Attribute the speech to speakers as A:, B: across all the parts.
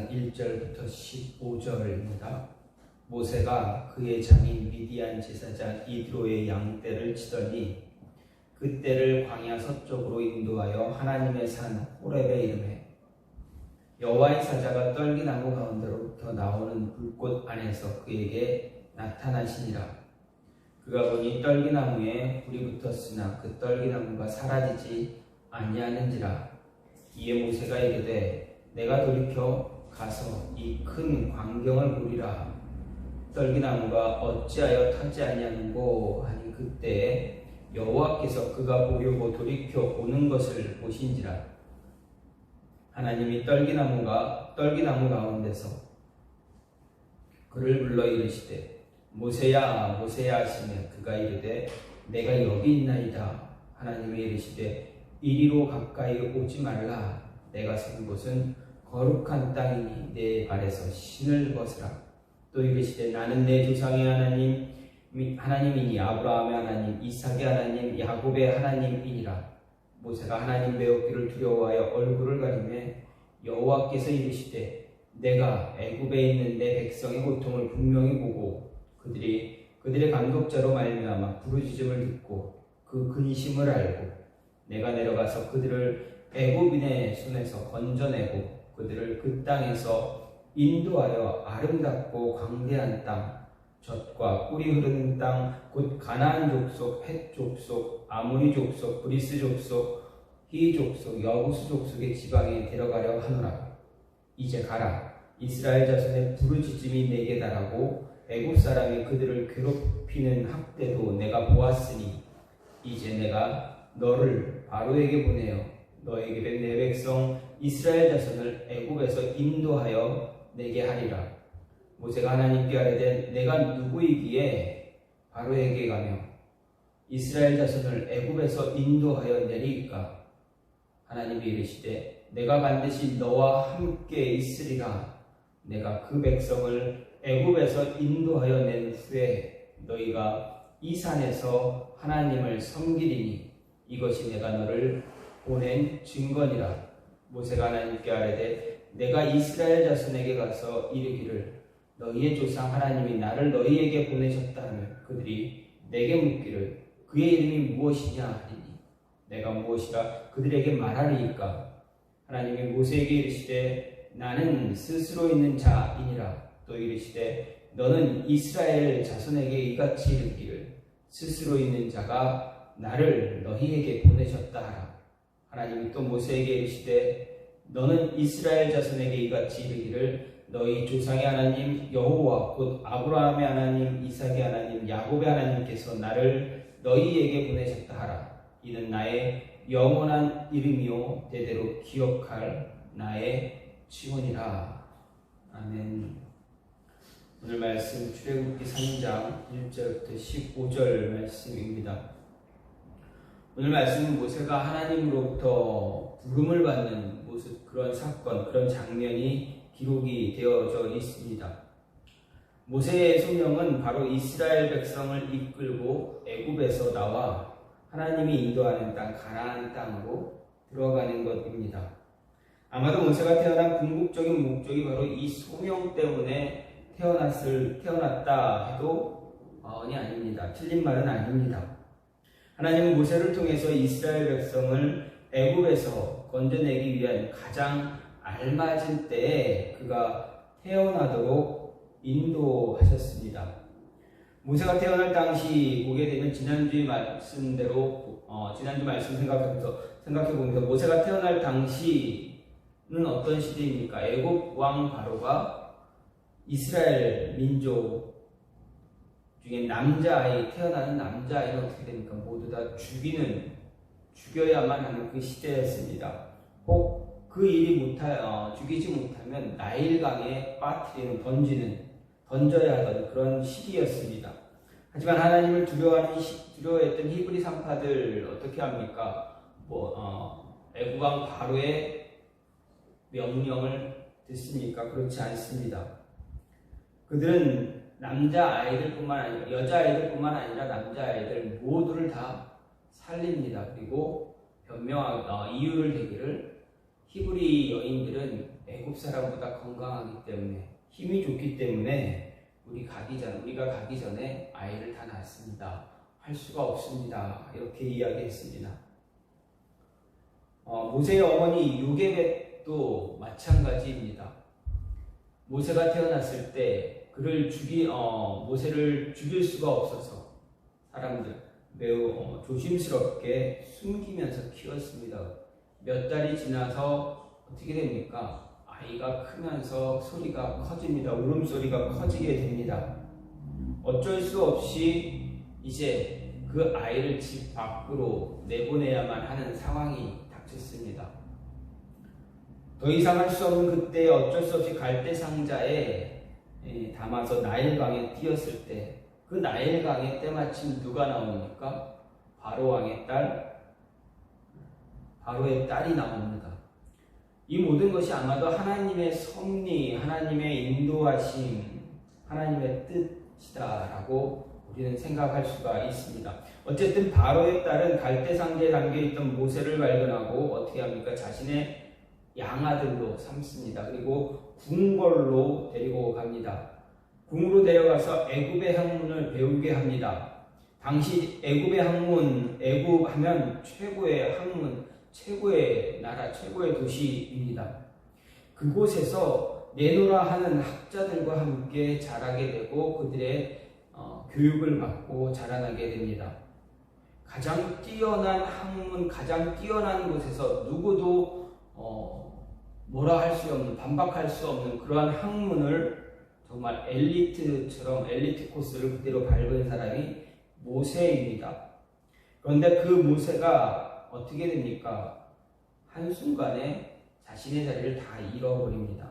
A: 1절부터 15절입니다. 모세가 그의 장인 미디안 제사장 이드로의 양떼를 치더니 그 떼를 광야 서쪽으로 인도하여 하나님의 산 호렙에 이르매 여호와의 사자가 떨기나무 가운데로부터 나오는 불꽃 안에서 그에게 나타나시니라. 그가 보니 떨기나무에 불이 붙었으나 그 떨기나무가 사라지지 아니하는지라. 이에 모세가 이르되 내가 돌이켜 가서 이 큰 광경을 보리라. 떨기나무가 어찌하여 타지 아니하는고 하니 그때 여호와께서 그가 보려고 돌이켜 오는 것을 보신지라. 하나님이 떨기나무 가운데서 그를 불러 이르시되 모세야 모세야 하시며 그가 이르되 내가 여기 있나이다. 하나님이 이르시되 이리로 가까이 오지 말라. 내가 선 곳은 거룩한 땅이니 내 발에서 신을 벗으라. 또 이르시되 나는 내 조상의 하나님이니 아브라함의 하나님, 이삭의 하나님, 야곱의 하나님이니라. 모세가 하나님 배우기를 두려워하여 얼굴을 가리매 여호와께서 이르시되 내가 애굽에 있는 내 백성의 고통을 분명히 보고 그들의 감독자로 말미암아 부르짖음을 듣고 그 근심을 알고 내가 내려가서 그들을 애굽인의 손에서 건져내고 그들을 그 땅에서 인도하여 아름답고 광대한 땅, 젖과 꿀이 흐르는 땅, 곧 가나안 족속, 헷 족속, 아모리 족속, 브리스 족속, 히 족속, 여부수 족속의 지방에 데려가려 하노라. 이제 가라. 이스라엘 자손의 부르짖음이 내게 달하고 애굽 사람이 그들을 괴롭히는 학대도 내가 보았으니 이제 내가 너를 바로에게 보내어 너에게 된 내 백성 이스라엘 자손을 애굽에서 인도하여 내게 하리라. 모세가 하나님께 아뢰되 내가 누구이기에 바로에게 가며 이스라엘 자손을 애굽에서 인도하여 내리까? 하나님이 이르시되 내가 반드시 너와 함께 있으리라. 내가 그 백성을 애굽에서 인도하여 낸 후에 너희가 이 산에서 하나님을 섬기리니 이것이 내가 너를 보낸 증거니라. 모세가 하나님께 아뢰되 내가 이스라엘 자손에게 가서 이르기를 너희의 조상 하나님이 나를 너희에게 보내셨다 하면 그들이 내게 묻기를 그의 이름이 무엇이냐 하리니 내가 무엇이라 그들에게 말하리이까? 하나님이 모세에게 이르시되 나는 스스로 있는 자이니라. 또 이르시되 너는 이스라엘 자손에게 이같이 이르기를 스스로 있는 자가 나를 너희에게 보내셨다 하라. 하나님이 또 모세에게 이르시되 너는 이스라엘 자손에게 이같이 이르기를 너희 조상의 하나님 여호와 곧 아브라함의 하나님, 이삭의 하나님, 야곱의 하나님께서 나를 너희에게 보내셨다 하라. 이는 나의 영원한 이름이요 대대로 기억할 나의 증언이라. 아멘. 오늘 말씀 출애굽기 3장 1절부터 15절 말씀입니다. 오늘 말씀은 모세가 하나님으로부터 부름을 받는 모습, 그런 사건, 그런 장면이 기록이 되어져 있습니다. 모세의 소명은 바로 이스라엘 백성을 이끌고 애굽에서 나와 하나님이 인도하는 땅, 가나안 땅으로 들어가는 것입니다. 아마도 모세가 태어난 궁극적인 목적이 바로 이 소명 때문에 태어났다 해도 과언이 아닙니다. 틀린 말은 아닙니다. 하나님은 모세를 통해서 이스라엘 백성을 애굽에서 건져내기 위한 가장 알맞은 때에 그가 태어나도록 인도하셨습니다. 모세가 태어날 당시 보게 되면 지난주 말씀 생각해보면서 모세가 태어날 당시는 어떤 시대입니까? 애굽 왕 바로가 이스라엘 민족 중에 태어나는 남자아이는 어떻게 됩니까? 모두 다 죽여야만 하는 그 시대였습니다. 혹 그 일이 죽이지 못하면 나일강에 던져야 하던 그런 시기였습니다. 하지만 하나님을 두려워했던 히브리 상파들 어떻게 합니까? 애굽 왕 바로의 명령을 듣습니까? 그렇지 않습니다. 그들은 여자아이들뿐만 아니라 남자아이들 모두를 다 살립니다. 그리고 이유를 대기를 히브리 여인들은 애굽 사람보다 건강하기 때문에 힘이 좋기 때문에 우리가 가기 전에 아이를 다 낳았습니다. 할 수가 없습니다. 이렇게 이야기했습니다. 모세의 어머니 요게벳도 마찬가지입니다. 모세가 태어났을 때 모세를 죽일 수가 없어서 사람들 매우 조심스럽게 숨기면서 키웠습니다. 몇 달이 지나서 어떻게 됩니까? 아이가 크면서 소리가 커집니다. 울음소리가 커지게 됩니다. 어쩔 수 없이 이제 그 아이를 집 밖으로 내보내야만 하는 상황이 닥쳤습니다. 더 이상 할 수 없는 그때 어쩔 수 없이 갈대 상자에 담아서 나일강에 띄었을 때 그 나일강에 때마침 누가 나옵니까? 바로의 딸이 나옵니다. 이 모든 것이 아마도 하나님의 섭리, 하나님의 인도하심, 하나님의 뜻이다라고 우리는 생각할 수가 있습니다. 어쨌든 바로의 딸은 갈대 상자에 담겨있던 모세를 발견하고 어떻게 합니까? 자신의 양아들로 삼습니다. 그리고 궁궐로 데리고 갑니다. 궁으로 데려가서 애굽의 학문을 배우게 합니다. 당시 애굽의 학문, 애굽 하면 최고의 학문, 최고의 나라, 최고의 도시입니다. 그곳에서 내노라 하는 학자들과 함께 자라게 되고 그들의 교육을 받고 자라나게 됩니다. 가장 뛰어난 학문, 가장 뛰어난 곳에서 누구도 뭐라 할 수 없는, 반박할 수 없는 그러한 학문을 정말 엘리트 코스를 그대로 밟은 사람이 모세입니다. 그런데 그 모세가 어떻게 됩니까? 한순간에 자신의 자리를 다 잃어버립니다.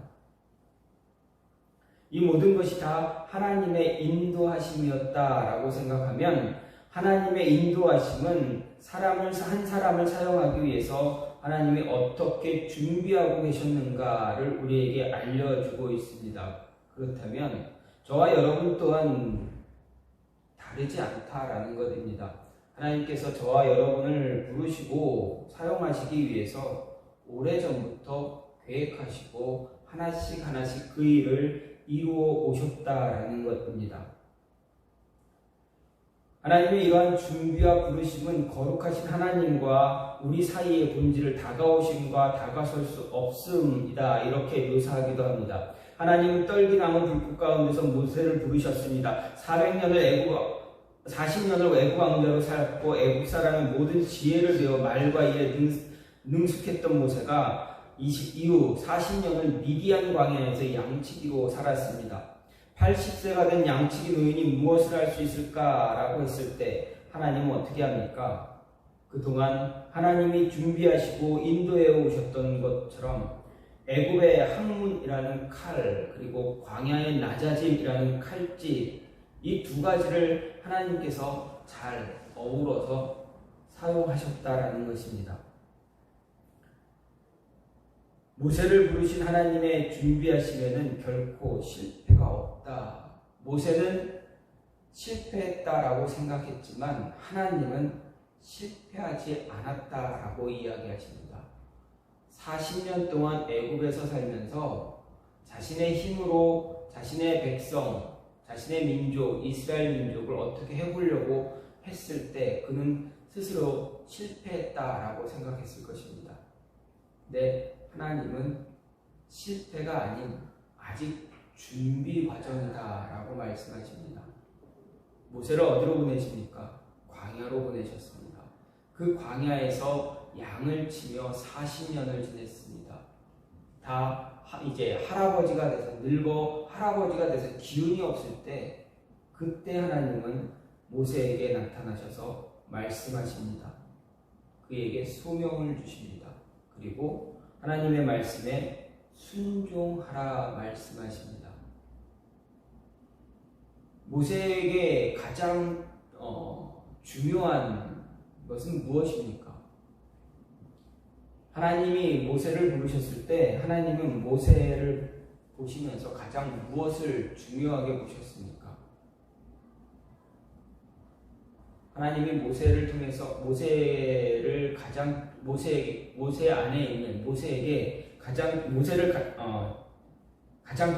A: 이 모든 것이 다 하나님의 인도하심이었다라고 생각하면 하나님의 인도하심은 한 사람을 사용하기 위해서 하나님이 어떻게 준비하고 계셨는가를 우리에게 알려주고 있습니다. 그렇다면 저와 여러분 또한 다르지 않다라는 것입니다. 하나님께서 저와 여러분을 부르시고 사용하시기 위해서 오래전부터 계획하시고 하나씩 그 일을 이루어 오셨다라는 것입니다. 하나님의 이러한 준비와 부르심은 거룩하신 하나님과 우리 사이의 본질을 다가오심과 다가설 수 없음이다 이렇게 묘사하기도 합니다. 하나님은 떨기나무 불꽃 가운데서 모세를 부르셨습니다. 40년을 애굽 왕자로 살았고 애굽 사람의 모든 지혜를 배워 말과 일에 능숙했던 모세가 이후 40년을 미디안 광야에서 양치기로 살았습니다. 80세가 된 양치기 노인이 무엇을 할 수 있을까라고 했을 때 하나님은 어떻게 합니까? 그동안 하나님이 준비하시고 인도해 오셨던 것처럼 애굽의 학문이라는 칼 그리고 광야의 낮아짐이라는 칼집 이 두 가지를 하나님께서 잘 어우러서 사용하셨다라는 것입니다. 모세를 부르신 하나님의 준비하심에는 결코 실패가 없다. 모세는 실패했다라고 생각했지만 하나님은 실패하지 않았다라고 이야기하십니다. 40년 동안 애굽에서 살면서 자신의 힘으로 자신의 백성, 자신의 민족, 이스라엘 민족을 어떻게 해보려고 했을 때 그는 스스로 실패했다라고 생각했을 것입니다. 네. 하나님은 실패가 아닌 아직 준비 과정이다 라고 말씀하십니다. 모세를 어디로 보내십니까? 광야로 보내셨습니다. 그 광야에서 양을 치며 40년을 지냈습니다. 다 이제 할아버지가 돼서 할아버지가 돼서 기운이 없을 때 그때 하나님은 모세에게 나타나셔서 말씀하십니다. 그에게 소명을 주십니다. 그리고 하나님의 말씀에 순종하라 말씀하십니다. 모세에게 가장 중요한 것은 무엇입니까? 하나님이 모세를 부르셨을 때 하나님은 모세를 보시면서 가장 무엇을 중요하게 보셨습니까? 하나님이 모세를 통해서 모세 안에 있는 모세에게 가장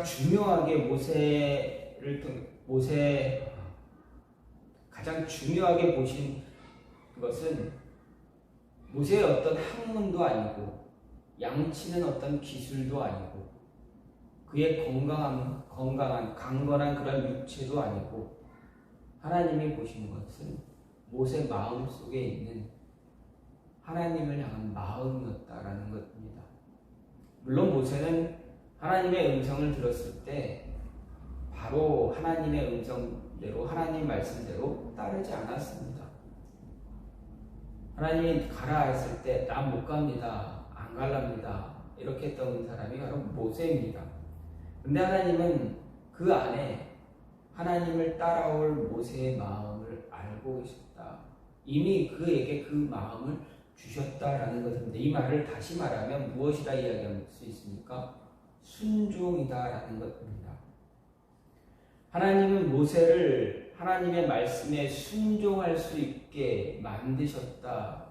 A: 중요하게 가장 중요하게 보신 것은 모세의 어떤 학문도 아니고 양치는 어떤 기술도 아니고 그의 건강한 강건한 그런 육체도 아니고 하나님이 보시는 것은 모세 마음 속에 있는 하나님을 향한 마음이었다라는 것입니다. 물론 모세는 하나님의 음성을 들었을 때 바로 하나님의 음성대로 하나님 말씀대로 따르지 않았습니다. 하나님이 가라 했을 때 난 못 갑니다. 안 갈랍니다. 이렇게 했던 사람이 바로 모세입니다. 근데 하나님은 그 안에 하나님을 따라올 모세의 마음을 알고 계셨다. 이미 그에게 그 마음을 주셨다라는 것입니다. 이 말을 다시 말하면 무엇이라 이야기할 수 있습니까? 순종이다라는 것입니다. 하나님은 모세를 하나님의 말씀에 순종할 수 있게 만드셨다.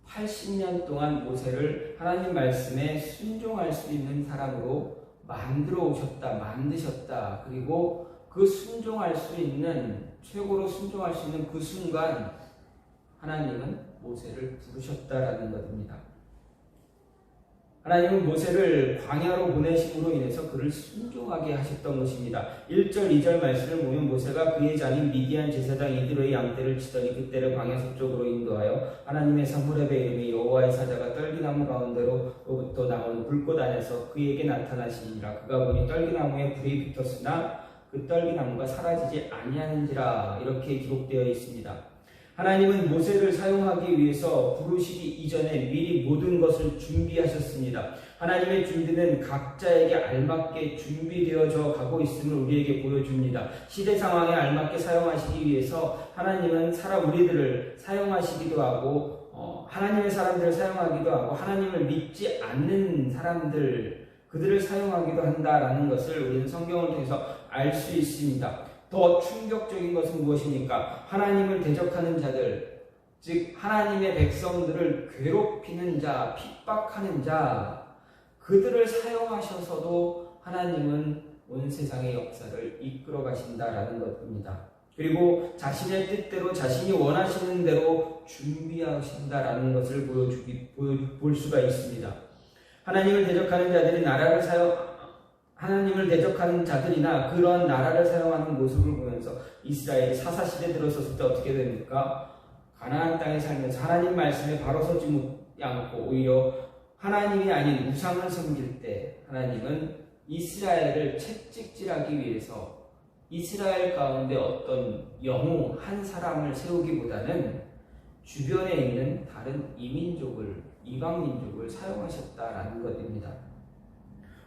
A: 80년 동안 모세를 하나님 말씀에 순종할 수 있는 사람으로 만드셨다. 그리고 그 순종할 수 있는, 최고로 순종할 수 있는 그 순간 하나님은 모세를 부르셨다라는 것입니다. 하나님은 모세를 광야로 보내심으로 인해서 그를 순종하게 하셨던 것입니다. 1절, 2절 말씀을 보면 모세가 그의 자인 미디안 제사장 이드로의 양떼를 치더니 그때를 광야 서쪽으로 인도하여 하나님의 산 호렙의 이름이 여호와의 사자가 떨기나무 가운데로부터 나오는 불꽃 안에서 그에게 나타나시니라. 그가 보니 떨기나무에 불이 붙었으나 그 떨기나무가 사라지지 아니하는지라. 이렇게 기록되어 있습니다. 하나님은 모세를 사용하기 위해서 부르시기 이전에 미리 모든 것을 준비하셨습니다. 하나님의 준비는 각자에게 알맞게 준비되어져 가고 있음을 우리에게 보여줍니다. 시대 상황에 알맞게 사용하시기 위해서 하나님은 우리들을 사용하시기도 하고 하나님의 사람들을 사용하기도 하고 하나님을 믿지 않는 사람들 그들을 사용하기도 한다라는 것을 우리는 성경을 통해서 알 수 있습니다. 더 충격적인 것은 무엇입니까? 하나님을 대적하는 자들, 즉 하나님의 백성들을 괴롭히는 자, 핍박하는 자, 그들을 사용하셔서도 하나님은 온 세상의 역사를 이끌어 가신다라는 것입니다. 그리고 자신의 뜻대로 자신이 원하시는 대로 준비하신다라는 것을 볼 수가 있습니다. 하나님을 대적하는 자들이나 그런 나라를 사용하는 모습을 보면서 이스라엘이 사사시대 들어섰을 때 어떻게 됩니까? 가나안 땅에 살면서 하나님 말씀에 바로 서지 않고 오히려 하나님이 아닌 우상을 섬길 때 하나님은 이스라엘을 채찍질하기 위해서 이스라엘 가운데 어떤 영웅 한 사람을 세우기보다는 주변에 있는 다른 이방 민족을 사용하셨다라는 것입니다.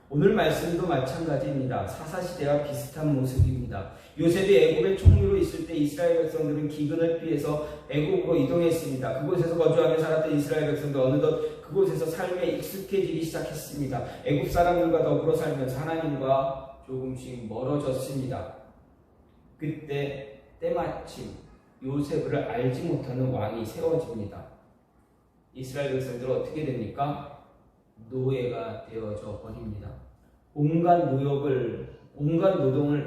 A: 오늘 말씀도 마찬가지입니다. 사사시대와 비슷한 모습입니다. 요셉이 애굽의 총리로 있을 때 이스라엘 백성들은 기근을 피해서 애굽으로 이동했습니다. 그곳에서 거주하며 살았던 이스라엘 백성들 어느덧 그곳에서 삶에 익숙해지기 시작했습니다. 애굽 사람들과 더불어 살면서 하나님과 조금씩 멀어졌습니다. 그때 때마침 요셉을 알지 못하는 왕이 세워집니다. 이스라엘 백성들은 어떻게 됩니까? 노예가 되어져 버립니다. 온갖 노동을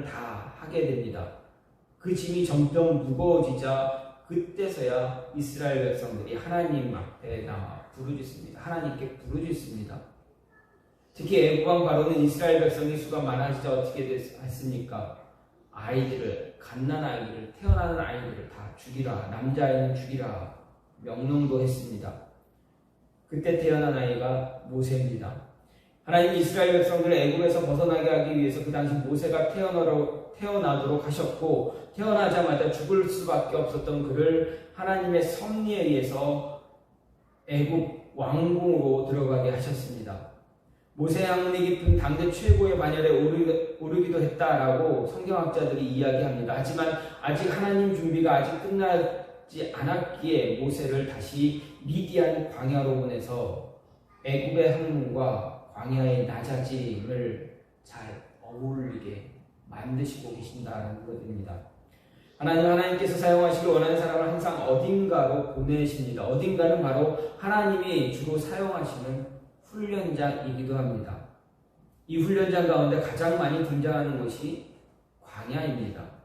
A: 다 하게 됩니다. 그 짐이 점점 무거워지자 그때서야 이스라엘 백성들이 하나님 앞에 나와 부르짖습니다. 하나님께 부르짖습니다. 특히 애굽왕 바로는 이스라엘 백성의 수가 많아지자 어떻게 했습니까? 갓난 아이들을, 태어나는 아이들을 다 죽이라, 남자아이는 죽이라 명령도 했습니다. 그때 태어난 아이가 모세입니다. 하나님 이스라엘 백성들을 애굽에서 벗어나게 하기 위해서 그 당시 모세가 태어나도록 하셨고 태어나자마자 죽을 수밖에 없었던 그를 하나님의 섭리에 의해서 애굽 왕궁으로 들어가게 하셨습니다. 모세의 학문이 깊은 당대 최고의 반열에 오르기도 했다라고 성경학자들이 이야기합니다. 하지만 아직 하나님 준비가 아직 끝나지 않았기에 모세를 다시 미디안 광야로 보내서 애굽의 학문과 광야의 낮아짐을 잘 어울리게 만드시고 계신다는 것입니다. 하나님께서 사용하시길 원하는 사람을 항상 어딘가로 보내십니다. 어딘가는 바로 하나님이 주로 사용하시는 훈련장이기도 합니다. 이 훈련장 가운데 가장 많이 등장하는 것이 광야입니다.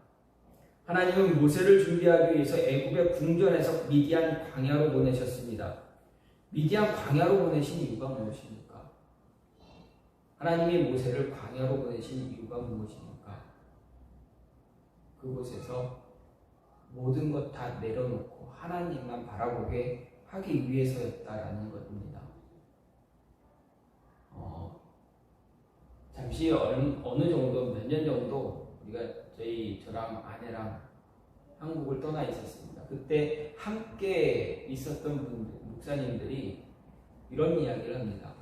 A: 하나님은 모세를 준비하기 위해서 애굽의 궁전에서 미디안 광야로 보내셨습니다. 미디안 광야로 보내신 이유가 무엇입니까? 하나님이 모세를 광야로 보내신 이유가 무엇입니까? 그곳에서 모든 것 다 내려놓고 하나님만 바라보게 하기 위해서였다라는 것입니다. 잠시 어느 정도, 몇 년 정도 우리가 저랑 아내랑 한국을 떠나 있었습니다. 그때 함께 있었던 목사님들이 이런 이야기를 합니다.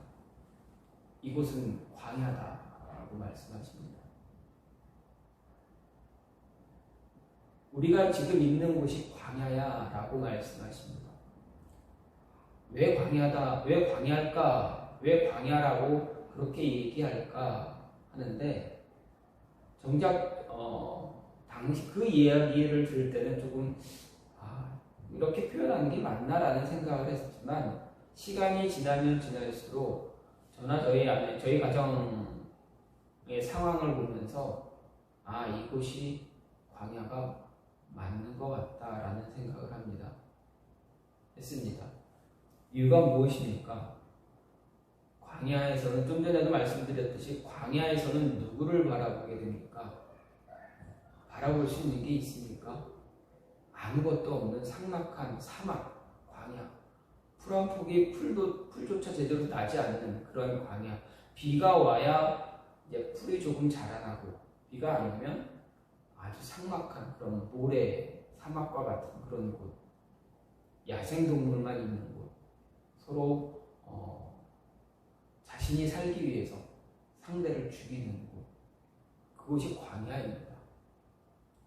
A: 이곳은 광야다라고 말씀하십니다. 우리가 지금 있는 곳이 광야야라고 말씀하십니다. 왜 광야다, 왜 광야일까, 왜 광야라고 그렇게 얘기할까 하는데, 정작 당시 그 이야기를 들을 때는 조금 이렇게 표현하는 게 맞나라는 생각을 했지만, 시간이 지나면 지날수록 저나 저희 가정의 상황을 보면서 이곳이 광야가 맞는 것 같다라는 생각을 했습니다. 이유가 무엇입니까? 광야에서는, 좀 전에도 말씀드렸듯이 광야에서는 누구를 바라보게 됩니까? 바라볼 수 있는 게 있습니까? 아무것도 없는 삭막한 사막, 광야. 풀 한 폭이 풀조차 제대로 나지 않는 그런 광야. 비가 와야 이제 풀이 조금 자라나고, 비가 안 오면 아주 삭막한 그런 모래, 사막과 같은 그런 곳. 야생동물만 있는 곳. 서로 자신이 살기 위해서 상대를 죽이는 곳. 그곳이 광야입니다.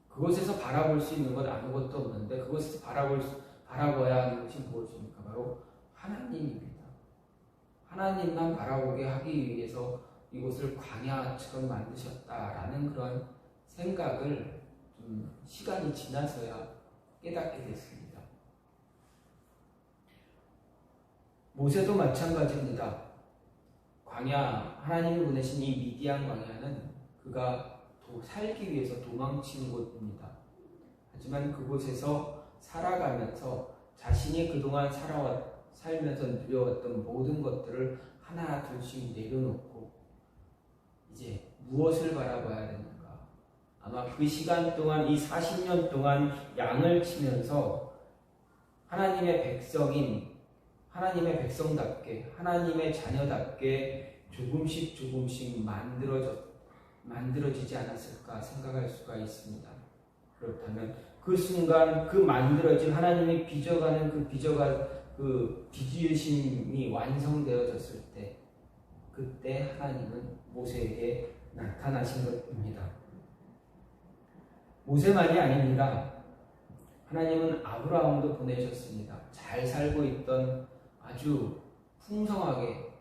A: 그곳에서 바라볼 수 있는 것 아무것도 없는데, 그곳에서 바라봐야 하는 것이 무엇입니까? 바로 하나님입니다. 하나님만 바라보게 하기 위해서 이곳을 광야처럼 만드셨다라는 그런 생각을 좀 시간이 지나서야 깨닫게 됐습니다. 모세도 마찬가지입니다. 광야, 하나님이 보내신 이 미디안 광야는 그가 살기 위해서 도망친 곳입니다. 하지만 그곳에서 살아가면서 자신이 그동안 살면서 누려왔던 모든 것들을 하나 둘씩 내려놓고 이제 무엇을 바라봐야 되는가? 아마 그 시간 동안, 이 40년 동안 양을 치면서 하나님의 백성답게, 하나님의 자녀답게 조금씩 만들어지지 않았을까 생각할 수가 있습니다. 그렇다면 그 순간 그 만들어진, 하나님이 빚어가는 그 빚으심이 완성되어졌을 때, 그때 하나님은 모세에게 나타나신 것입니다. 모세만이 아닙니다. 하나님은 아브라함도 보내셨습니다. 잘 살고 있던, 아주 풍성하게,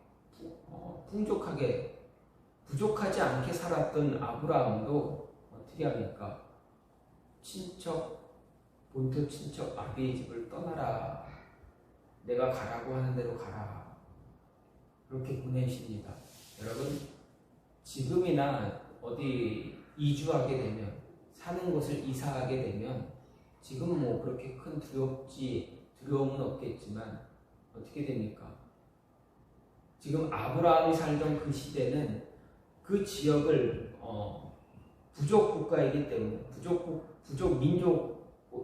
A: 풍족하게, 부족하지 않게 살았던 아브라함도 어떻게 합니까? 본토 친척 아비의 집을 떠나라. 내가 가라고 하는 대로 가라. 그렇게 보내십니다. 여러분, 지금이나 어디 이주하게 되면, 사는 곳을 이사하게 되면, 지금 그렇게 큰 두려움은 없겠지만, 어떻게 됩니까? 지금 아브라함이 살던 그 시대는 그 지역을 부족 국가이기 때문에, 부족 민족,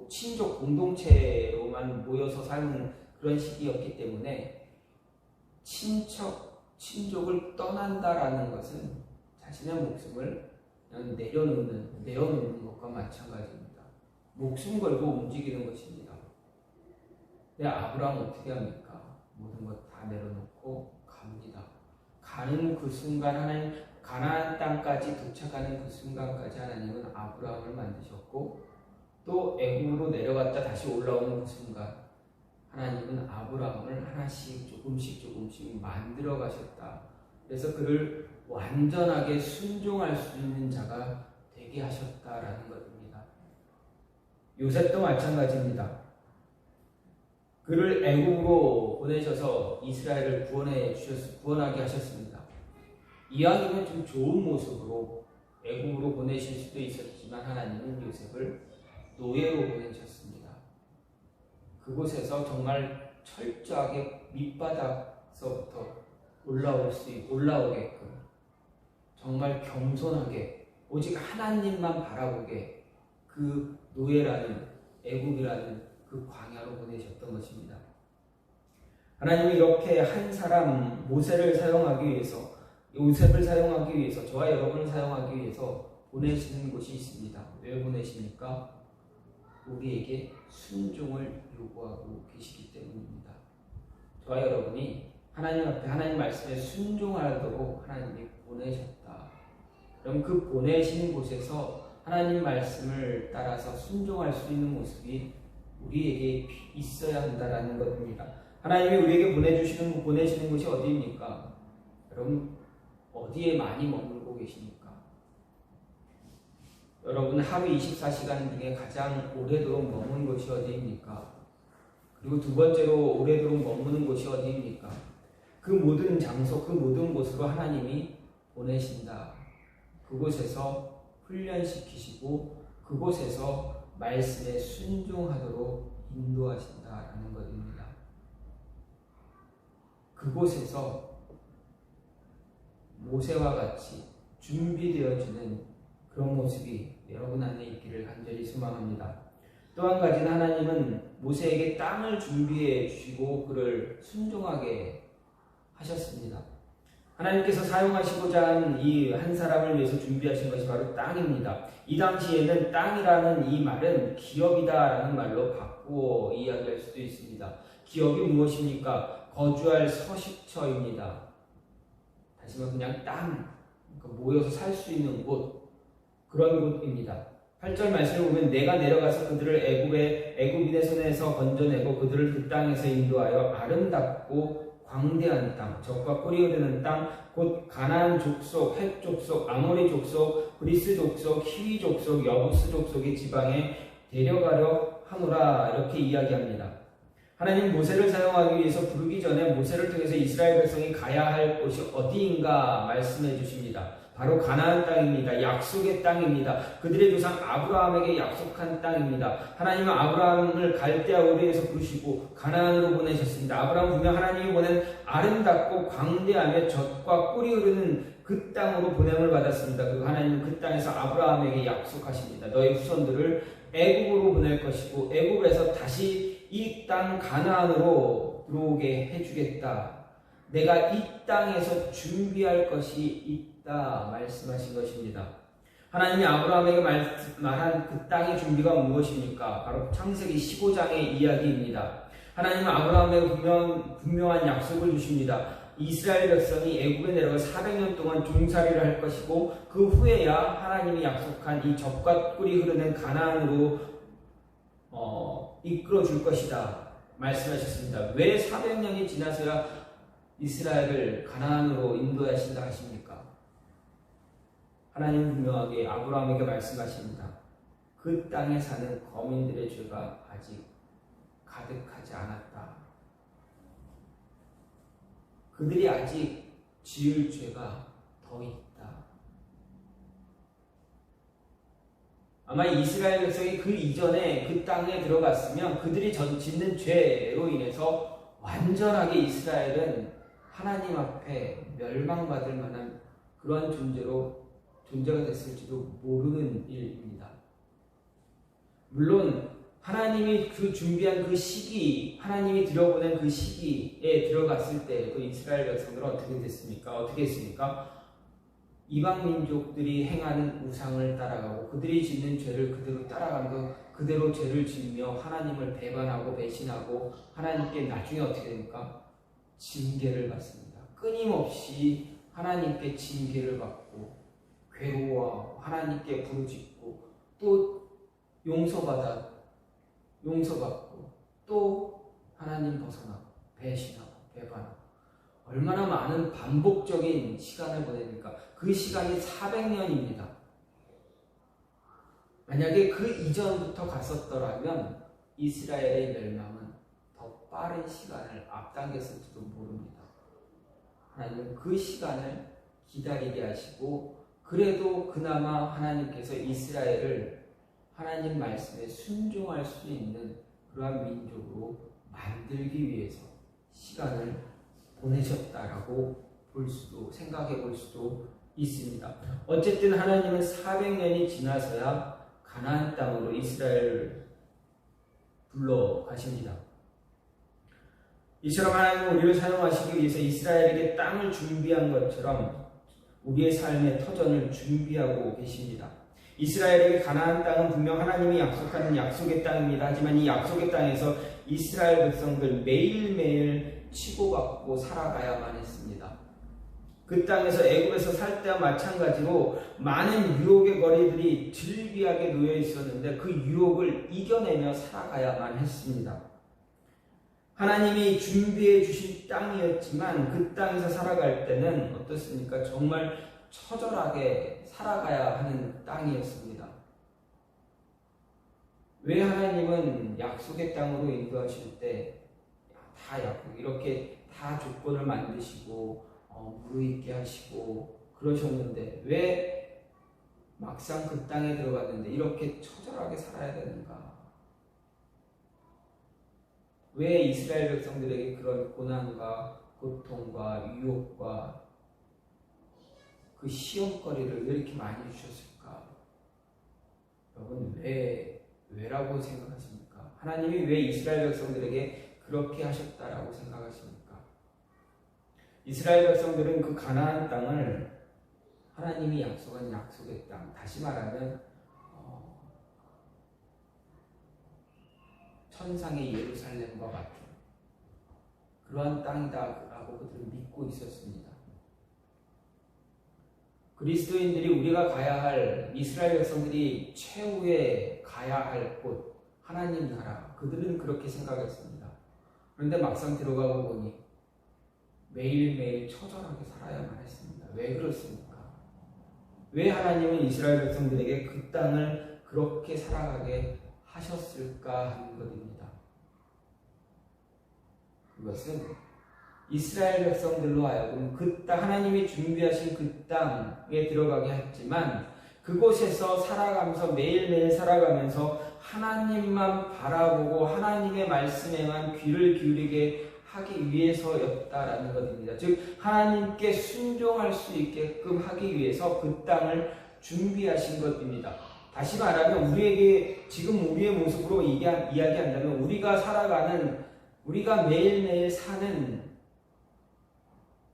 A: 친족 공동체로만 모여서 사는 그런 시기였기 때문에, 친족을 떠난다라는 것은 자신의 목숨을 그냥 내어놓는 것과 마찬가지입니다. 목숨 걸고 움직이는 것입니다. 근데 아브라함은 어떻게 합니까? 모든 것 다 내려놓고 갑니다. 가는 그 순간, 하나님 가나안 땅까지 도착하는 그 순간까지 하나님은 아브라함을 만드셨고, 또 애굽으로 내려갔다 다시 올라오는 그 순간 하나님은 아브라함을 하나씩 조금씩 만들어 가셨다. 그래서 그를 완전하게 순종할 수 있는 자가 되게 하셨다라는 것입니다. 요셉도 마찬가지입니다. 그를 애굽으로 보내셔서 이스라엘을 구원하게 하셨습니다. 이왕이면 좀 좋은 모습으로 애굽으로 보내실 수도 있었지만 하나님은 요셉을 노예로 보내셨습니다. 그곳에서 정말 철저하게 밑바닥서부터 올라오게끔 정말 겸손하게 오직 하나님만 바라보게 그 노예라는 애굽이라는 그 광야로 보내셨던 것입니다. 하나님은 이렇게 한 사람 모세를 사용하기 위해서 요셉을 사용하기 위해서 저와 여러분을 사용하기 위해서 보내시는 곳이 있습니다. 왜 보내십니까? 우리에게 순종을 요구하고 계시기 때문입니다. 저와 여러분이 하나님 앞에 하나님 말씀에 순종하도록 하나님이 보내셨다. 그럼 그 보내신 곳에서 하나님 말씀을 따라서 순종할 수 있는 모습이 우리에게 있어야 한다라는 것입니다. 하나님이 우리에게 보내시는 곳이 어디입니까? 여러분 어디에 많이 머물고 계십니까? 여러분 하루 24시간 중에 가장 오래도록 머무는 곳이 어디입니까? 그리고 두 번째로 오래도록 머무는 곳이 어디입니까? 그 모든 장소, 그 모든 곳으로 하나님이 보내신다. 그곳에서 훈련시키시고 그곳에서 말씀에 순종하도록 인도하신다라는 것입니다. 그곳에서 모세와 같이 준비되어지는 그런 모습이 여러분 안에 있기를 간절히 소망합니다. 또 한 가지는 하나님은 모세에게 땅을 준비해 주시고 그를 순종하게 하셨습니다. 하나님께서 사용하시고자 한 이 한 사람을 위해서 준비하신 것이 바로 땅입니다. 이 당시에는 땅이라는 이 말은 기업이다라는 말로 바꾸어 이야기할 수도 있습니다. 기업이 무엇입니까? 거주할 서식처입니다. 다시 말해 그냥 땅, 그러니까 모여서 살 수 있는 곳, 그런 곳입니다. 8절 말씀을 보면 내가 내려가서 그들을 애굽인의 손에서 건져내고 그들을 그 땅에서 인도하여 아름답고 광대한 땅, 젖과 꿀이 흐르는 땅, 곧 가나안 족속, 헷 족속, 아모리 족속, 브리스 족속, 히위 족속, 여부스 족속의 지방에 데려가려 하노라 이렇게 이야기합니다. 하나님 모세를 사용하기 위해서 부르기 전에 모세를 통해서 이스라엘 백성이 가야 할 곳이 어디인가 말씀해 주십니다. 바로 가나안 땅입니다. 약속의 땅입니다. 그들의 조상 아브라함에게 약속한 땅입니다. 하나님은 아브라함을 갈대아 우르에서 부르시고 가나안으로 보내셨습니다. 아브라함은 분명 하나님이 보낸 아름답고 광대하며 젖과 꿀이 흐르는 그 땅으로 보냄을 받았습니다. 그리고 하나님은 그 땅에서 아브라함에게 약속하십니다. 너희 후손들을 애굽으로 보낼 것이고 애굽에서 다시 이 땅 가나안으로 들어오게 해주겠다. 내가 이 땅에서 준비할 것이 있다 말씀하신 것입니다. 하나님이 아브라함에게 말한 그 땅의 준비가 무엇입니까? 바로 창세기 15장의 이야기입니다. 하나님은 아브라함에게 분명한 약속을 주십니다. 이스라엘 백성이 애굽에 내려가 400년 동안 종살이를 할 것이고 그 후에야 하나님이 약속한 이 젖과 꿀이 흐르는 가나안으로 이끌어 줄 것이다 말씀하셨습니다. 왜 400년이 지나서야 이스라엘을 가나안으로 인도하신다 하십니까? 하나님은 분명하게 아브라함에게 말씀하십니다. 그 땅에 사는 거민들의 죄가 아직 가득하지 않았다. 그들이 아직 지을 죄가 더 있다. 아마 이스라엘 백성이 그 이전에 그 땅에 들어갔으면 그들이 짓는 죄로 인해서 완전하게 이스라엘은 하나님 앞에 멸망받을 만한 그러한 존재가 됐을지도 모르는 일입니다. 물론 하나님이 그 준비한 그 시기, 하나님이 들여보낸 그 시기에 들어갔을 때 그 이스라엘 백성들은 어떻게 됐습니까? 어떻게 했습니까? 이방 민족들이 행하는 우상을 따라가고 그들이 짓는 죄를 그대로 따라가면서 그대로 죄를 지으며 하나님을 배반하고 배신하고 하나님께 나중에 어떻게 됩니까? 징계를 받습니다. 끊임없이 하나님께 징계를 받고 괴로워하고 하나님께 부르짖고 또 용서받고 또 하나님 벗어나고 배신하고 배반하고 얼마나 많은 반복적인 시간을 보냅니까? 그 시간이 400년입니다. 만약에 그 이전부터 갔었더라면 이스라엘의 멸망은 더 빠른 시간을 앞당겼을지도 모릅니다. 하나님은 그 시간을 기다리게 하시고 그래도 그나마 하나님께서 이스라엘을 하나님 말씀에 순종할 수 있는 그러한 민족으로 만들기 위해서 시간을 보내셨다라고 생각해 볼 수도 있습니다. 어쨌든 하나님은 400년이 지나서야 가나안 땅으로 이스라엘을 불러가십니다. 이처럼 하나님은 우리를 사용하시기 위해서 이스라엘에게 땅을 준비한 것처럼 우리의 삶의 터전을 준비하고 계십니다. 이스라엘에게 가나안 땅은 분명 하나님이 약속하는 약속의 땅입니다. 하지만 이 약속의 땅에서 이스라엘 백성들 매일매일 치고받고 살아가야만 했습니다. 그 땅에서 애굽에서 살 때와 마찬가지로 많은 유혹의 거리들이 즐비하게 놓여 있었는데 그 유혹을 이겨내며 살아가야만 했습니다. 하나님이 준비해 주신 땅이었지만 그 땅에서 살아갈 때는 어떻습니까? 정말 처절하게 살아가야 하는 땅이었습니다. 왜 하나님은 약속의 땅으로 인도하실 때 다 이렇게 다 조건을 만드시고 무르익게 하시고 그러셨는데 왜 막상 그 땅에 들어갔는데 이렇게 처절하게 살아야 되는가? 왜 이스라엘 백성들에게 그런 고난과 고통과 유혹과 그 시험거리를 왜 이렇게 많이 주셨을까? 여러분 왜라고 생각하십니까? 하나님이 왜 이스라엘 백성들에게 그렇게 하셨다라고 생각하십니까? 이스라엘 백성들은 그 가나안 땅을 하나님이 약속한 약속의 땅, 다시 말하면 천상의 예루살렘과 같은 그러한 땅이다라고 그들은 믿고 있었습니다. 그리스도인들이 우리가 가야 할, 이스라엘 백성들이 최후에 가야 할 곳, 하나님 나라, 그들은 그렇게 생각했습니다. 그런데 막상 들어가고 보니 매일매일 처절하게 살아야만 했습니다. 왜 그렇습니까? 왜 하나님은 이스라엘 백성들에게 그 땅을 그렇게 살아가게 하셨을까 하는 것입니다. 그것은 이스라엘 백성들로 하여금 그 땅, 하나님이 준비하신 그 땅에 들어가게 했지만 그곳에서 살아가면서 매일매일 살아가면서 하나님만 바라보고 하나님의 말씀에만 귀를 기울이게 하기 위해서였다라는 것입니다. 즉 하나님께 순종할 수 있게끔 하기 위해서 그 땅을 준비하신 것입니다. 다시 말하면 우리에게 지금 우리의 모습으로 이야기한다면 우리가 매일매일 사는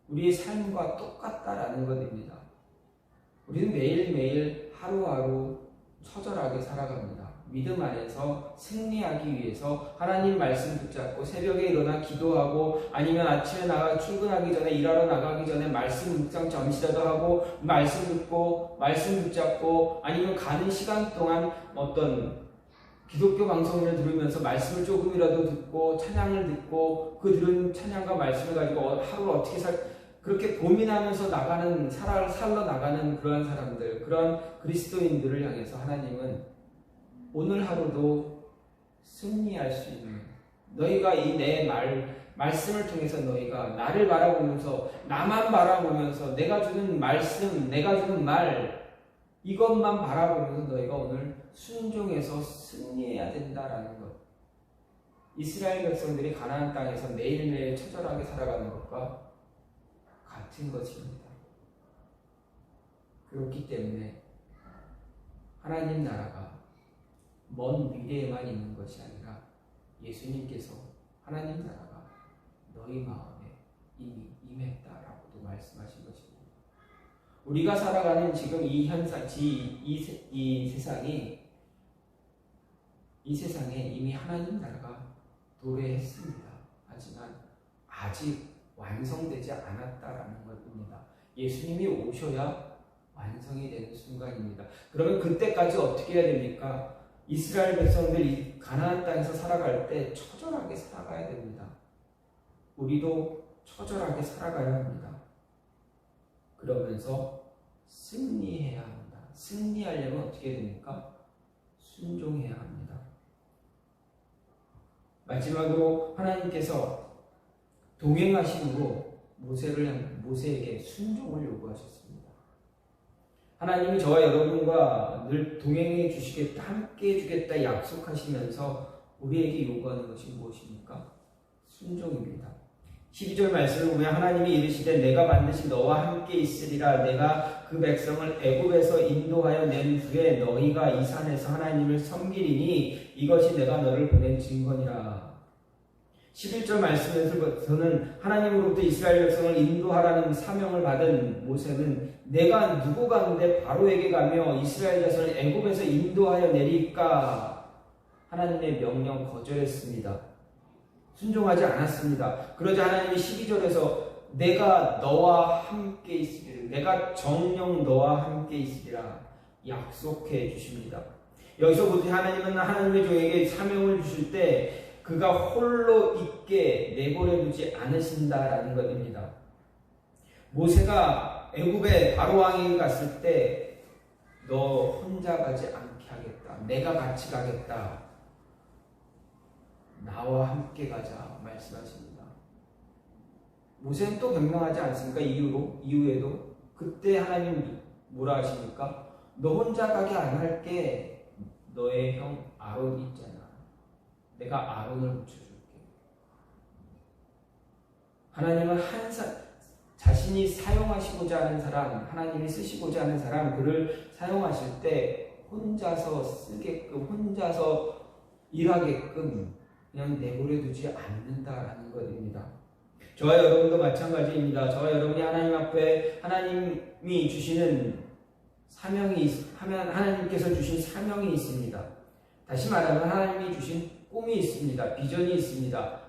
A: 우리의 삶과 똑같다라는 것입니다. 우리는 매일매일 하루하루 처절하게 살아갑니다. 믿음 안에서 승리하기 위해서 하나님 말씀 붙잡고 새벽에 일어나 기도하고 아니면 아침에 출근하기 전에 일하러 나가기 전에 말씀 묵상 잠시라도 하고 말씀 듣고 말씀 붙잡고 아니면 가는 시간 동안 어떤 기독교 방송을 들으면서 말씀을 조금이라도 듣고 찬양을 듣고 그 들은 찬양과 말씀을 가지고 하루를 어떻게 그렇게 고민하면서 살러 나가는 그러한 사람들, 그런 그리스도인들을 향해서 하나님은 오늘 하루도 승리할 수 있는 너희가 이 내 말씀을 통해서 너희가 나를 바라보면서 나만 바라보면서 내가 주는 말씀, 내가 주는 말 이것만 바라보면서 너희가 오늘 순종해서 승리해야 된다라는 것. 이스라엘 백성들이 가나안 땅에서 매일매일 처절하게 살아가는 것과 같은 것입니다. 그렇기 때문에 하나님 나라가 먼 미래에만 있는 것이 아니라 예수님께서 하나님 나라가 너희 마음에 이미 임했다라고도 말씀하신 것입니다. 우리가 살아가는 지금 이 세상에 이미 하나님 나라가 도래했습니다. 하지만 아직 완성되지 않았다라는 것입니다. 예수님이 오셔야 완성이 되는 순간입니다. 그러면 그때까지 어떻게 해야 됩니까? 이스라엘 백성들이 가나안 땅에서 살아갈 때 처절하게 살아가야 됩니다. 우리도 처절하게 살아가야 합니다. 그러면서 승리해야 합니다. 승리하려면 어떻게 해야 됩니까? 순종해야 합니다. 마지막으로 하나님께서 동행하심으로 모세에게 순종을 요구하셨습니다. 하나님이 저와 여러분과 늘 동행해 주시겠다, 함께 해주겠다 약속하시면서 우리에게 요구하는 것이 무엇입니까? 순종입니다. 12절 말씀을 보면 하나님이 이르시되 내가 반드시 너와 함께 있으리라. 내가 그 백성을 애굽에서 인도하여 낸 후에 너희가 이 산에서 하나님을 섬기리니 이것이 내가 너를 보낸 증거니라. 11절 말씀에서는 하나님으로부터 이스라엘 백성을 인도하라는 사명을 받은 모세는 내가 누구 가운데 바로에게 가며 이스라엘 자손을 애굽에서 인도하여 내릴까? 하나님의 명령 거절했습니다. 순종하지 않았습니다. 그러자 하나님이 12절에서 내가 너와 함께 있으리라, 내가 정녕 너와 함께 있으리라 약속해 주십니다. 여기서 보듯이 하나님은 하나님의 종에게 사명을 주실 때 그가 홀로 있게 내버려 두지 않으신다라는 것입니다. 모세가 애굽에 바로 왕이 갔을 때 너 혼자 가지 않게 하겠다. 내가 같이 가겠다. 나와 함께 가자 말씀하십니다. 모세는 또 변명하지 않습니까? 이후에도 그때 하나님 뭐라 하십니까? 너 혼자 가게 안 할게. 너의 형 아론이 있잖아. 내가 아론을 붙여줄게. 하나님은 자신이 사용하시고자 하는 사람, 하나님이 쓰시고자 하는 사람, 그를 사용하실 때 혼자서 쓰게끔, 혼자서 일하게끔 그냥 내버려 두지 않는다라는 것입니다. 저와 여러분도 마찬가지입니다. 저와 여러분이 하나님 앞에 하나님이 주시는 하나님께서 주신 사명이 있습니다. 다시 말하면 하나님이 주신 꿈이 있습니다. 비전이 있습니다.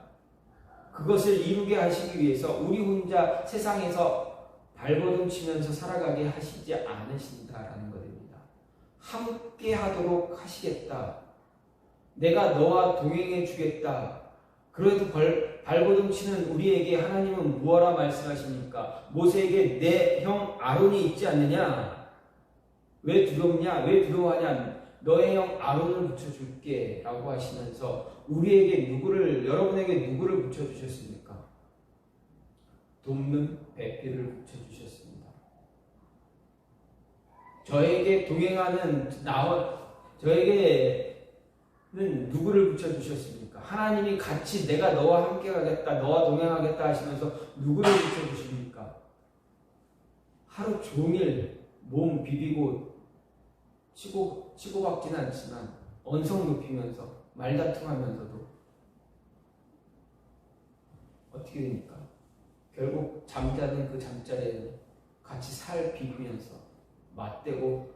A: 그것을 이루게 하시기 위해서 우리 혼자 세상에서 발버둥 치면서 살아가게 하시지 않으신다라는 것입니다. 함께 하도록 하시겠다. 내가 너와 동행해 주겠다. 그래도 발버둥 치는 우리에게 하나님은 무엇라 말씀하십니까? 모세에게 내 형 아론이 있지 않느냐? 왜 두렵냐? 왜 두려워하냐? 너의 형 아론을 붙여줄게 라고 하시면서 여러분에게 누구를 붙여주셨습니까? 돕는 배필을 붙여주셨습니다. 저에게 동행하는 저에게는 누구를 붙여주셨습니까? 하나님이 같이 내가 너와 함께 가겠다, 너와 동행하겠다 하시면서 누구를 붙여주십니까? 하루 종일 몸 비비고 치고받지는 않지만 언성 높이면서 말다툼하면서도 어떻게 됩니까? 결국 잠자는 그 잠자리에 같이 살 비비면서 맞대고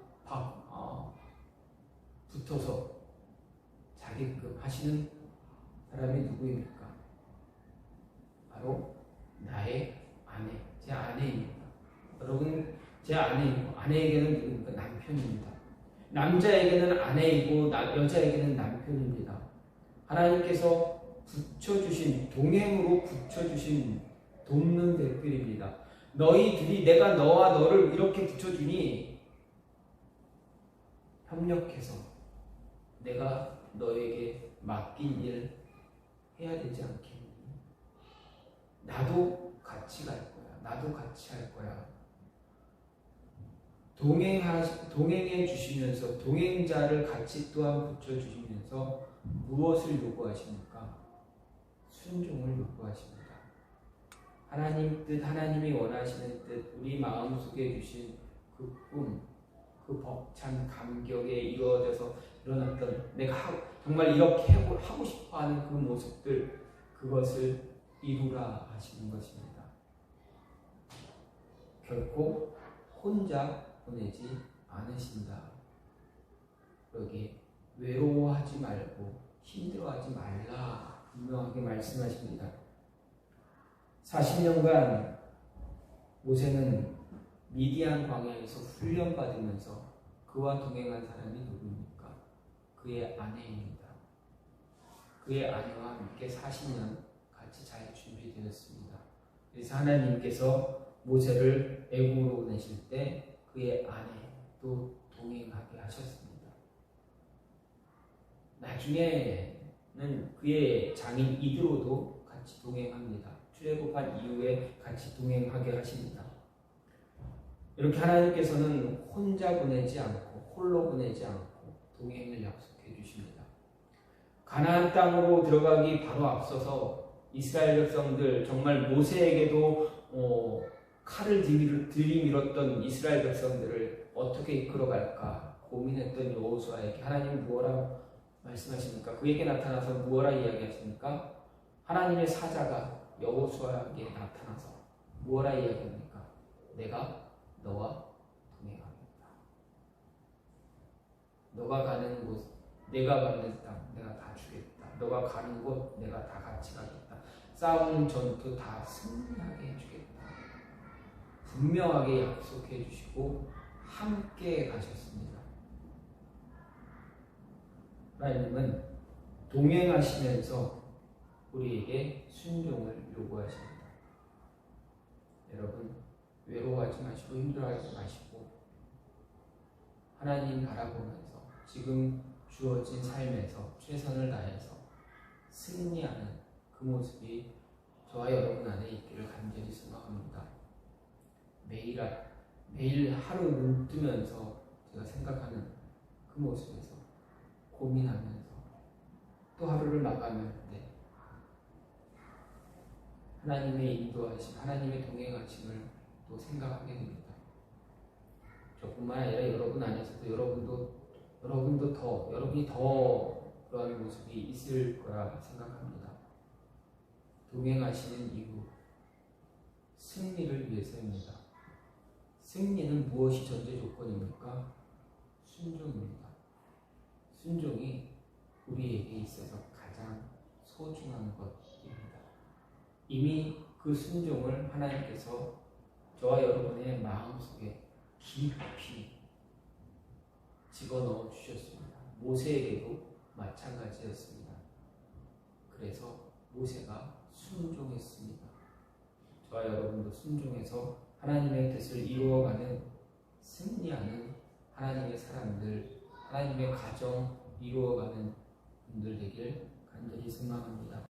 A: 붙어서 자기끔 하시는 사람이 누구입니까? 바로 나의 아내, 제 아내입니다. 여러분, 제 아내에게는 누구입니까? 남편입니다. 남자에게는 아내이고 여자에게는 남편입니다. 하나님께서 동행으로 붙여주신 돕는 배필입니다. 너희들이 내가 너와 너를 이렇게 붙여주니 협력해서 내가 너에게 맡긴 일 해야 되지 않겠니? 나도 같이 갈 거야. 나도 같이 할 거야. 동행해 주시면서 동행자를 같이 또한 붙여주시면서 무엇을 요구하십니까? 순종을 요구하십니다. 하나님 뜻, 하나님이 원하시는 뜻, 우리 마음속에 주신 그 꿈, 그 벅찬 감격에 이루어져서 일어났던 내가 정말 이렇게 하고 싶어하는 그 모습들, 그것을 이루라 하시는 것입니다. 결코 혼자 보내지 않으신다. 여기 외로워하지 말고 힘들어하지 말라 분명하게 말씀하십니다. 40년간 모세는 미디안 광야에서 훈련받으면서 그와 동행한 사람이 누구입니까? 그의 아내입니다. 그의 아내와 함께 40년 같이 잘 준비되었습니다. 그래서 하나님께서 모세를 애굽으로 보내실 때 그의 아내도 동행하게 하셨습니다. 나중에 그의 장인 이드로도 같이 동행합니다. 출애굽한 이후에 같이 동행하게 하십니다. 이렇게 하나님께서는 혼자 보내지 않고 홀로 보내지 않고 동행을 약속해 주십니다. 가나안 땅으로 들어가기 바로 앞서서 이스라엘 백성들, 정말 모세에게도 칼을 들이밀었던 이스라엘 백성들을 어떻게 이끌어갈까 고민했던 여호수아에게 하나님은 무엇라 말씀하십니까? 그에게 나타나서 무엇라 이야기하십니까? 하나님의 사자가 여호수아에게 나타나서 무엇라 이야기합니까? 내가 너와 동행하겠다. 너가 가는 곳, 내가 가는 땅, 내가 다 주겠다. 너가 가는 곳, 내가 다 같이 가겠다. 싸움 전투 다 승리하게 해주겠다. 분명하게 약속해 주시고 함께 가셨습니다. 하나님은 동행하시면서 우리에게 순종을 요구하십니다. 여러분, 외로워하지 마시고 힘들어하지 마시고 하나님 바라보면서 지금 주어진 삶에서 최선을 다해서 승리하는 그 모습이 저와 여러분 안에 있기를 간절히 소망합니다. 매일 하루 눈 뜨면서 제가 생각하는 그 모습에서 고민하면서 또 하루를 마감할 때 하나님의 인도하심, 하나님의 동행하심을 또 생각하게 됩니다. 저뿐만 아니라 여러분 안에서도 여러분이 더 그러한 모습이 있을 거라 생각합니다. 동행하시는 이유, 승리를 위해서입니다. 승리는 무엇이 전제 조건입니까? 순종입니다. 순종이 우리에게 있어서 가장 소중한 것입니다. 이미 그 순종을 하나님께서 저와 여러분의 마음속에 깊이 집어넣어 주셨습니다. 모세에게도 마찬가지였습니다. 그래서 모세가 순종했습니다. 저와 여러분도 순종해서 하나님의 뜻을 이루어가는 승리하는 하나님의 사람들, 하나님의 가정 이루어가는 분들 되길 간절히 소망합니다.